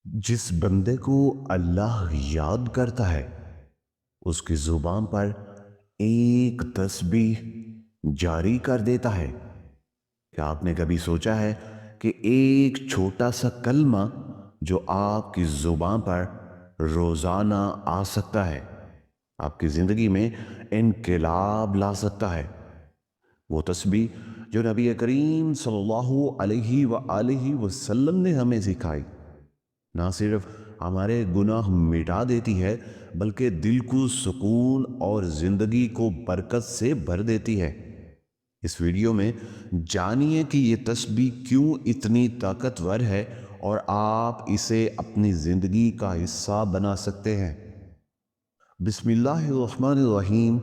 جس بندے کو اللہ یاد کرتا ہے اس کی زبان پر ایک تسبیح جاری کر دیتا ہے۔ کیا آپ نے کبھی سوچا ہے کہ ایک چھوٹا سا کلمہ جو آپ کی زبان پر روزانہ آ سکتا ہے آپ کی زندگی میں انقلاب لا سکتا ہے؟ وہ تسبیح جو نبی کریم صلی اللہ علیہ وآلہ وسلم نے ہمیں سکھائی، نہ صرف ہمارے گناہ مٹا دیتی ہے بلکہ دل کو سکون اور زندگی کو برکت سے بھر دیتی ہے۔ اس ویڈیو میں جانیے کہ یہ تسبیح کیوں اتنی طاقتور ہے اور آپ اسے اپنی زندگی کا حصہ بنا سکتے ہیں۔ بسم اللہ الرحمن الرحیم۔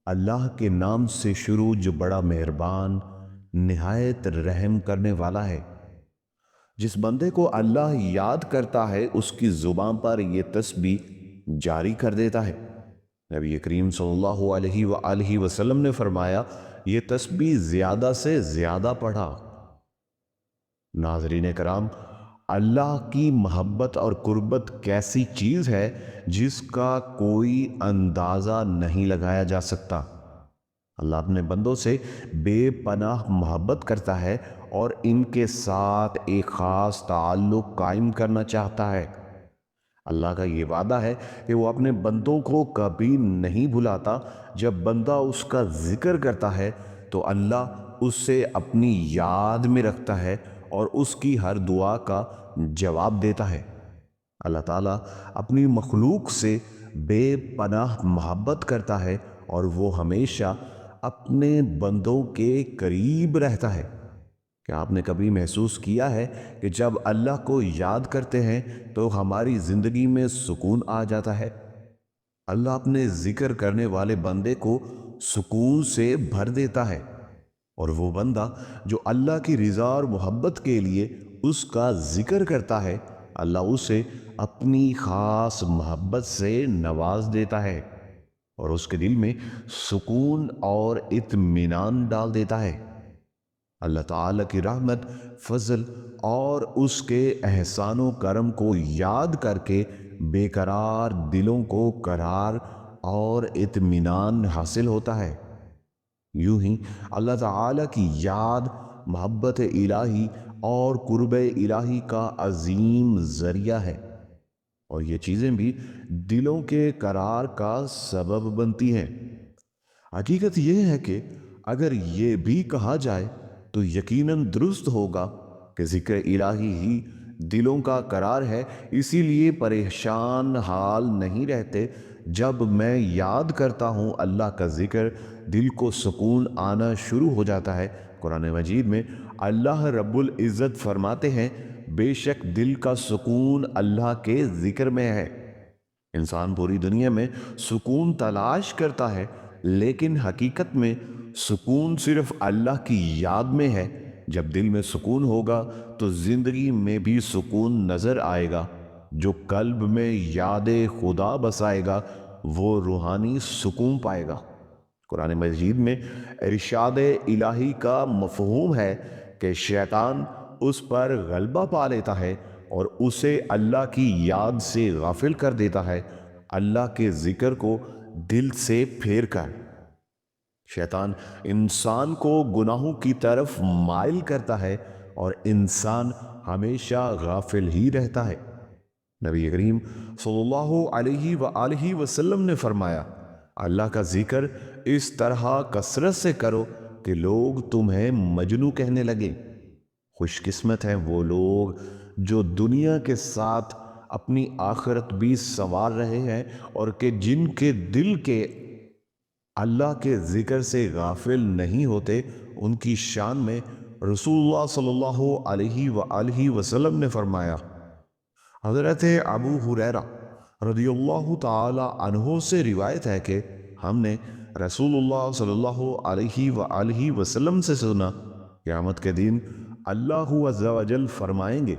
اللہ کے نام سے شروع جو بڑا مہربان نہایت رحم کرنے والا ہے۔ جس بندے کو اللہ یاد کرتا ہے اس کی زبان پر یہ تسبیح جاری کر دیتا ہے۔ نبی کریم صلی اللہ علیہ وآلہ وسلم نے فرمایا، یہ تسبیح زیادہ سے زیادہ پڑھا۔ ناظرین کرام، اللہ کی محبت اور قربت کیسی چیز ہے جس کا کوئی اندازہ نہیں لگایا جا سکتا۔ اللہ اپنے بندوں سے بے پناہ محبت کرتا ہے اور ان کے ساتھ ایک خاص تعلق قائم کرنا چاہتا ہے۔ اللہ کا یہ وعدہ ہے کہ وہ اپنے بندوں کو کبھی نہیں بھلاتا۔ جب بندہ اس کا ذکر کرتا ہے تو اللہ اس سے اپنی یاد میں رکھتا ہے اور اس کی ہر دعا کا جواب دیتا ہے۔ اللہ تعالیٰ اپنی مخلوق سے بے پناہ محبت کرتا ہے اور وہ ہمیشہ اپنے بندوں کے قریب رہتا ہے۔ کیا آپ نے کبھی محسوس کیا ہے کہ جب اللہ کو یاد کرتے ہیں تو ہماری زندگی میں سکون آ جاتا ہے؟ اللہ اپنے ذکر کرنے والے بندے کو سکون سے بھر دیتا ہے، اور وہ بندہ جو اللہ کی رضا اور محبت کے لیے اس کا ذکر کرتا ہے، اللہ اسے اپنی خاص محبت سے نواز دیتا ہے اور اس کے دل میں سکون اور اطمینان ڈال دیتا ہے۔ اللہ تعالیٰ کی رحمت، فضل اور اس کے احسان و کرم کو یاد کر کے بے قرار دلوں کو قرار اور اطمینان حاصل ہوتا ہے۔ یوں ہی اللہ تعالیٰ کی یاد محبت الہی اور قرب الہی کا عظیم ذریعہ ہے، اور یہ چیزیں بھی دلوں کے قرار کا سبب بنتی ہیں۔ حقیقت یہ ہے کہ اگر یہ بھی کہا جائے تو یقیناً درست ہوگا کہ ذکر الہی ہی دلوں کا قرار ہے، اسی لیے پریشان حال نہیں رہتے۔ جب میں یاد کرتا ہوں اللہ کا ذکر، دل کو سکون آنا شروع ہو جاتا ہے۔ قرآن مجید میں اللہ رب العزت فرماتے ہیں، بے شک دل کا سکون اللہ کے ذکر میں ہے۔ انسان پوری دنیا میں سکون تلاش کرتا ہے، لیکن حقیقت میں سکون صرف اللہ کی یاد میں ہے۔ جب دل میں سکون ہوگا تو زندگی میں بھی سکون نظر آئے گا۔ جو قلب میں یاد خدا بسائے گا وہ روحانی سکون پائے گا۔ قرآن مجید میں ارشاد الہی کا مفہوم ہے کہ شیطان اس پر غلبہ پا لیتا ہے اور اسے اللہ کی یاد سے غافل کر دیتا ہے۔ اللہ کے ذکر کو دل سے پھیر کر شیطان انسان کو گناہوں کی طرف مائل کرتا ہے اور انسان ہمیشہ غافل ہی رہتا ہے۔ نبی کریم صلی اللہ علیہ وآلہ وسلم نے فرمایا، اللہ کا ذکر اس طرح کثرت سے کرو کہ لوگ تمہیں مجنوں کہنے لگیں۔ خوش قسمت ہیں وہ لوگ جو دنیا کے ساتھ اپنی آخرت بھی سنوار رہے ہیں اور کہ جن کے دل کے اللہ کے ذکر سے غافل نہیں ہوتے۔ ان کی شان میں رسول اللہ صلی اللہ علیہ وآلہ وسلم نے فرمایا، حضرت ابو ہریرہ رضی اللہ تعالی عنہ سے روایت ہے کہ ہم نے رسول اللہ صلی اللہ علیہ وآلہ وسلم سے سنا، قیامت کے دن اللہ عز و جل فرمائیں گے،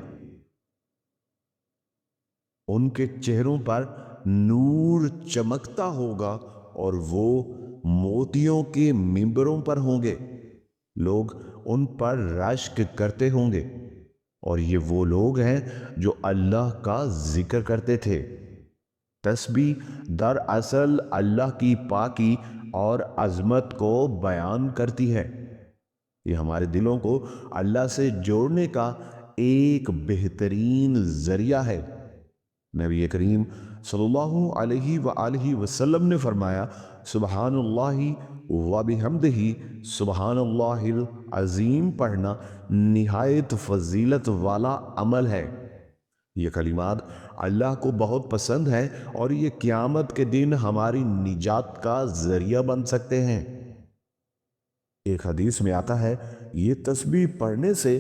ان کے چہروں پر نور چمکتا ہوگا اور وہ موتیوں کے ممبروں پر ہوں گے، لوگ ان پر رشک کرتے ہوں گے۔ اور یہ وہ لوگ ہیں جو اللہ کا ذکر کرتے تھے۔ تسبیح دراصل اللہ کی پاکی اور عظمت کو بیان کرتی ہے۔ یہ ہمارے دلوں کو اللہ سے جوڑنے کا ایک بہترین ذریعہ ہے۔ نبی کریم صلی اللہ علیہ وآلہ وسلم نے فرمایا، سبحان اللہ و بحمدہ، سبحان اللہ العظیم پڑھنا نہایت فضیلت والا عمل ہے۔ یہ کلمات اللہ کو بہت پسند ہیں اور یہ قیامت کے دن ہماری نجات کا ذریعہ بن سکتے ہیں۔ ایک حدیث میں آتا ہے، یہ تسبیح پڑھنے سے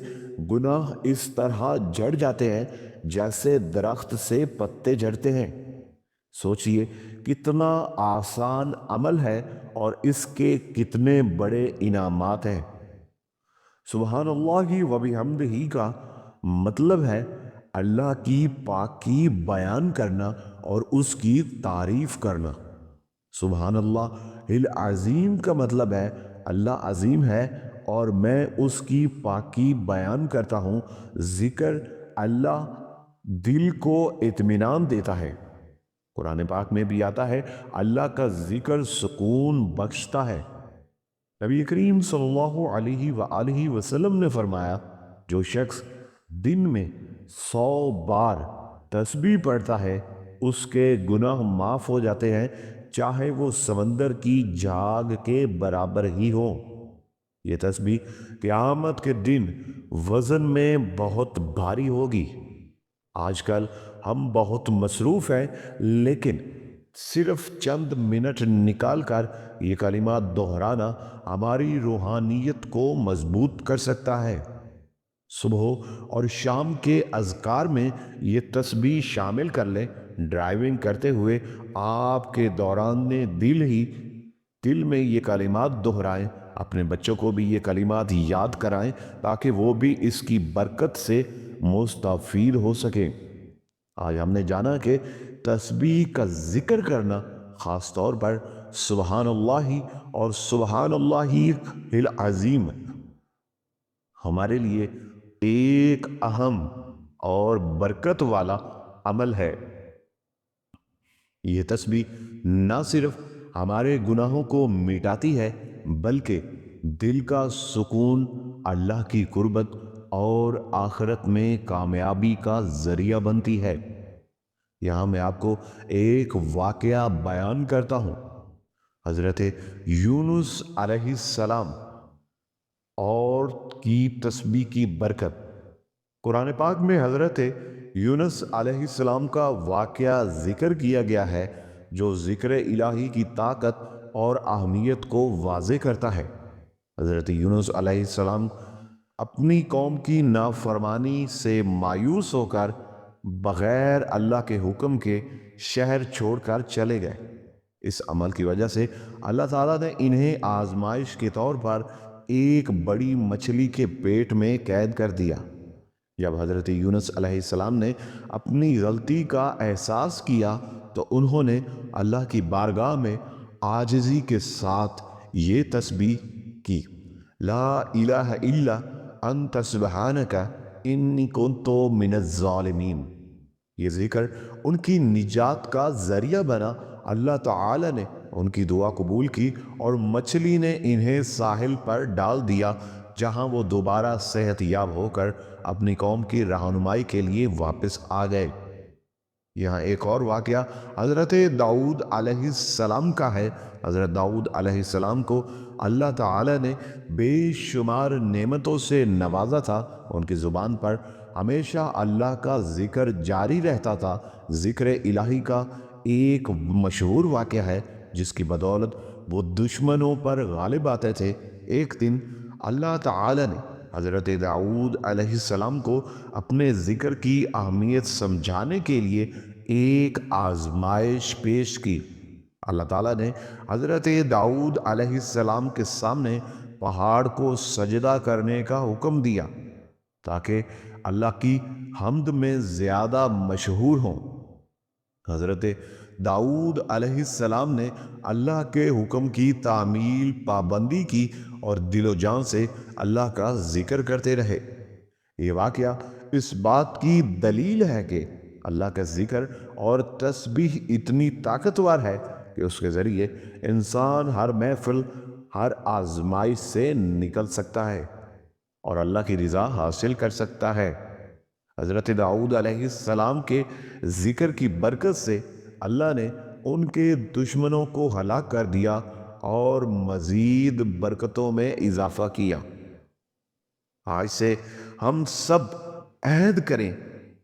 گناہ اس طرح جڑ جاتے ہیں جیسے درخت سے پتے جھڑتے ہیں۔ سوچئے کتنا آسان عمل ہے اور اس کے کتنے بڑے انعامات ہیں۔ سبحان اللہ و بحمدہ کا مطلب ہے اللہ کی پاکی بیان کرنا اور اس کی تعریف کرنا۔ سبحان اللہ العظیم کا مطلب ہے اللہ عظیم ہے اور میں اس کی پاکی بیان کرتا ہوں۔ ذکر اللہ دل کو اطمینان دیتا ہے۔ قرآن پاک میں بھی آتا ہے، اللہ کا ذکر سکون بخشتا ہے۔ نبی کریم صلی اللہ علیہ وآلہ وسلم نے فرمایا، جو شخص دن میں 100 بار تسبیح پڑھتا ہے اس کے گناہ معاف ہو جاتے ہیں، چاہے وہ سمندر کی جھاگ کے برابر ہی ہو۔ یہ تسبیح قیامت کے دن وزن میں بہت بھاری ہوگی۔ آج کل ہم بہت مصروف ہیں، لیکن صرف چند منٹ نکال کر یہ کلمات دہرانا ہماری روحانیت کو مضبوط کر سکتا ہے۔ صبح اور شام کے اذکار میں یہ تسبیح شامل کر لیں۔ ڈرائیونگ کرتے ہوئے آپ کے دوران دل میں یہ کلمات دہرائیں۔ اپنے بچوں کو بھی یہ کلمات یاد کرائیں تاکہ وہ بھی اس کی برکت سے مستفید ہو سکیں۔ آج ہم نے جانا کہ تسبیح کا ذکر کرنا، خاص طور پر سبحان اللہ اور سبحان اللہ العظیم، ہمارے لیے ایک اہم اور برکت والا عمل ہے۔ یہ تسبیح نہ صرف ہمارے گناہوں کو مٹاتی ہے بلکہ دل کا سکون، اللہ کی قربت اور آخرت میں کامیابی کا ذریعہ بنتی ہے۔ یہاں میں آپ کو ایک واقعہ بیان کرتا ہوں۔ حضرت یونس علیہ السلام اور کی تسبیح کی برکت۔ قرآن پاک میں حضرت یونس علیہ السلام کا واقعہ ذکر کیا گیا ہے جو ذکر الہی کی طاقت اور اہمیت کو واضح کرتا ہے۔ حضرت یونس علیہ السلام اپنی قوم کی نافرمانی سے مایوس ہو کر بغیر اللہ کے حکم کے شہر چھوڑ کر چلے گئے۔ اس عمل کی وجہ سے اللہ تعالیٰ نے انہیں آزمائش کے طور پر ایک بڑی مچھلی کے پیٹ میں قید کر دیا۔ جب حضرت یونس علیہ السلام نے اپنی غلطی کا احساس کیا تو انہوں نے اللہ کی بارگاہ میں عاجزی کے ساتھ یہ تسبیح کی، لا الہ الا انت سبحانک انی کنت من الظالمین۔ یہ ذکر ان کی نجات کا ذریعہ بنا۔ اللہ تعالی نے ان کی دعا قبول کی اور مچھلی نے انہیں ساحل پر ڈال دیا، جہاں وہ دوبارہ صحت یاب ہو کر اپنی قوم کی رہنمائی کے لیے واپس آ گئے۔ یہاں ایک اور واقعہ حضرت داؤد علیہ السلام کا ہے۔ حضرت داؤد علیہ السلام کو اللہ تعالی نے بے شمار نعمتوں سے نوازا تھا۔ ان کی زبان پر ہمیشہ اللہ کا ذکر جاری رہتا تھا۔ ذکر الہی کا ایک مشہور واقعہ ہے جس کی بدولت وہ دشمنوں پر غالب آتے تھے۔ ایک دن اللہ تعالی نے حضرت داؤد علیہ السلام کو اپنے ذکر کی اہمیت سمجھانے کے لیے ایک آزمائش پیش کی۔ اللہ تعالیٰ نے حضرت داؤد علیہ السلام کے سامنے پہاڑ کو سجدہ کرنے کا حکم دیا تاکہ اللہ کی حمد میں زیادہ مشہور ہوں۔ حضرت داؤد علیہ السلام نے اللہ کے حکم کی تعمیل پابندی کی اور دل و جان سے اللہ کا ذکر کرتے رہے۔ یہ واقعہ اس بات کی دلیل ہے کہ اللہ کا ذکر اور تسبیح اتنی طاقتور ہے کہ اس کے ذریعے انسان ہر محفل، ہر آزمائش سے نکل سکتا ہے اور اللہ کی رضا حاصل کر سکتا ہے۔ حضرت داؤد علیہ السلام کے ذکر کی برکت سے اللہ نے ان کے دشمنوں کو ہلاک کر دیا اور مزید برکتوں میں اضافہ کیا۔ آج سے ہم سب عہد کریں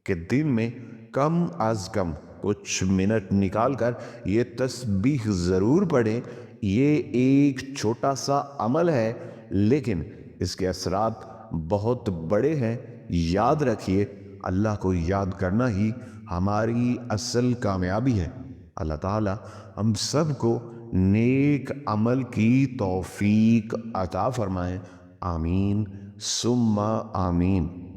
کہ دن میں کم از کم کچھ منٹ نکال کر یہ تسبیح ضرور پڑھیں۔ یہ ایک چھوٹا سا عمل ہے لیکن اس کے اثرات بہت بڑے ہیں۔ یاد رکھیے، اللہ کو یاد کرنا ہی ہماری اصل کامیابی ہے۔ اللہ تعالی ہم سب کو نیک عمل کی توفیق عطا فرمائے۔ آمین ثم آمین۔